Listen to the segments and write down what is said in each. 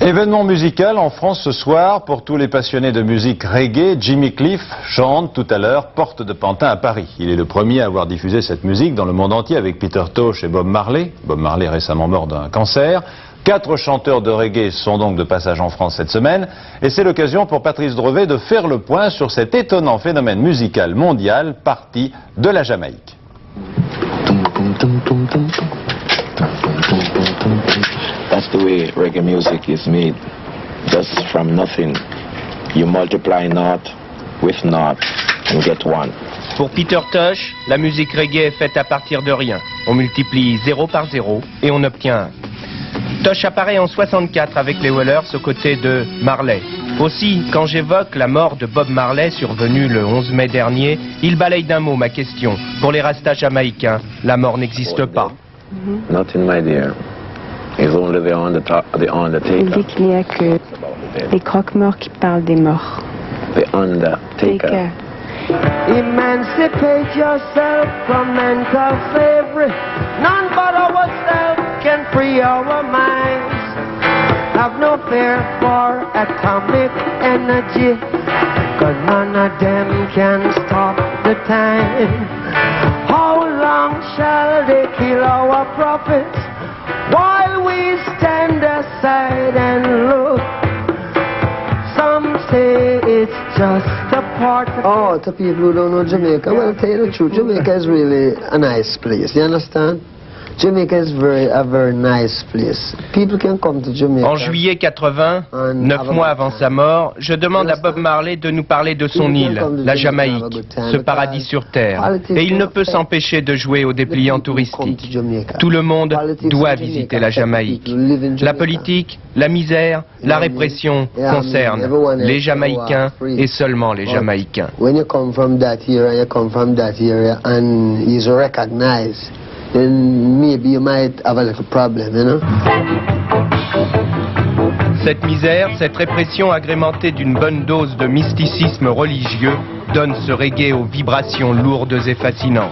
Événement musical en France ce soir pour tous les passionnés de musique reggae. Jimmy Cliff chante tout à l'heure Porte de Pantin à Paris. Il est le premier à avoir diffusé cette musique dans le monde entier avec Peter Tosh et Bob Marley. Bob Marley récemment mort d'un cancer. 4 chanteurs de reggae sont donc de passage en France cette semaine et c'est l'occasion pour Patrice Drevet de faire le point sur cet étonnant phénomène musical mondial parti de la Jamaïque. That's the way reggae music is made, just from nothing. You multiply naught with naught and get one. Pour Peter Tosh, la musique reggae est faite à partir de rien. On multiplie 0 par 0 et on obtient 1. Tosh apparaît en 64 avec les Wailers aux côtés de Marley. Aussi, quand j'évoque la mort de Bob Marley survenue le 11 mai dernier, il balaye d'un mot ma question. Pour les Rastas jamaïcains, la mort n'existe pas. Nothing, my dear. It's only the undertaker. Il dit qu'il n'y a que les croque-morts qui parlent des morts. The undertaker. Emancipate yourself from mental slavery. None but ourselves can free our minds. Have no fear for atomic energy, 'cause none of them can stop the time. How long shall they kill our prophets while we stand aside and look? Some say it's just a part of... Oh, to people who don't know Jamaica, well, tell you the truth, Jamaica is really a nice place, you understand? Jamaica is a very nice place. People can come to Jamaica. En juillet 80, 9 mois avant sa mort, je demande à Bob Marley de nous parler de son île, la Jamaïque, ce paradis sur terre. Et il ne peut s'empêcher de jouer au dépliant touristique. Tout le monde doit visiter la Jamaïque. La politique, la misère, la répression concernent les Jamaïcains et seulement les Jamaïcains. When you come from that area, you come from that area and he's recognized. Then maybe you might have a little problem, you know? Cette misère, cette répression agrémentée d'une bonne dose de mysticisme religieux donne ce reggae aux vibrations lourdes et fascinantes.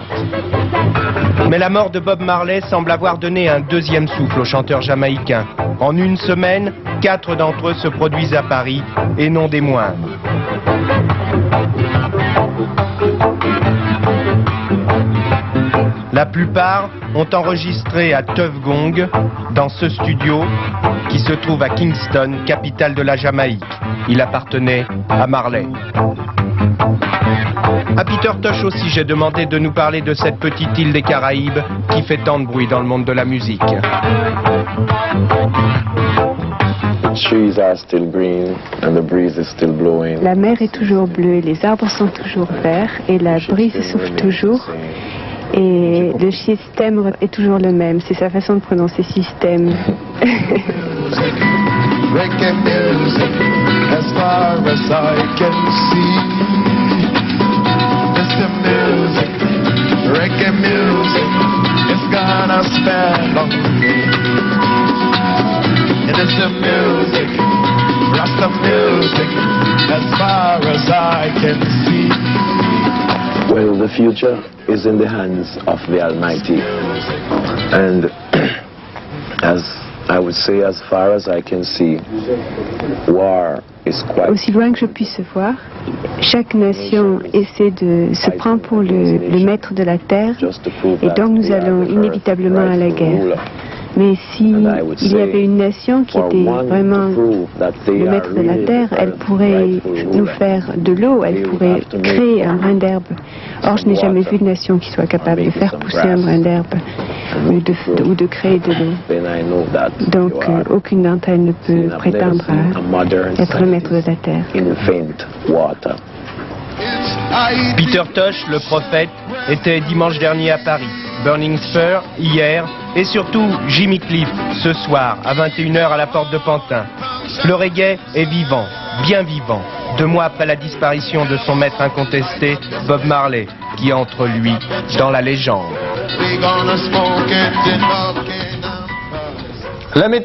Mais la mort de Bob Marley semble avoir donné un deuxième souffle aux chanteurs jamaïcains. En une semaine, 4 d'entre eux se produisent à Paris, et non des moindres. La plupart ont enregistré à Tuff Gong, dans ce studio qui se trouve à Kingston, capitale de la Jamaïque. Il appartenait à Marley. À Peter Tosh aussi, j'ai demandé de nous parler de cette petite île des Caraïbes qui fait tant de bruit dans le monde de la musique. La mer est toujours bleue, les arbres sont toujours verts et la brise souffle toujours. Et le système est toujours le même, c'est sa façon de prononcer système. Reggae music, as far as I can see. It's the music, reggae music, it's gonna spell on me. It is the music, Rasta music, as far as I can see. Well, the future is in the hands of the Almighty. And as I would say, as far as I can see, war is quite... Aussi loin que je puisse voir, chaque nation essaie de se prendre pour le maître de la terre, et donc nous allons inévitablement à la guerre. Mais si il y avait une nation qui était vraiment le maître de la terre, elle pourrait nous faire de l'eau, elle pourrait créer un brin d'herbe. Or, je n'ai jamais vu de nation qui soit capable de faire pousser un brin d'herbe ou de créer de l'eau. Donc, aucune d'entre elles ne peut prétendre à être le maître de la terre. Peter Tosh, le prophète, était dimanche dernier à Paris. Burning Spur, hier, et surtout Jimmy Cliff, ce soir, à 21h à la porte de Pantin. Le reggae est vivant, bien vivant, 2 mois après la disparition de son maître incontesté, Bob Marley, qui entre, lui, dans la légende. La météo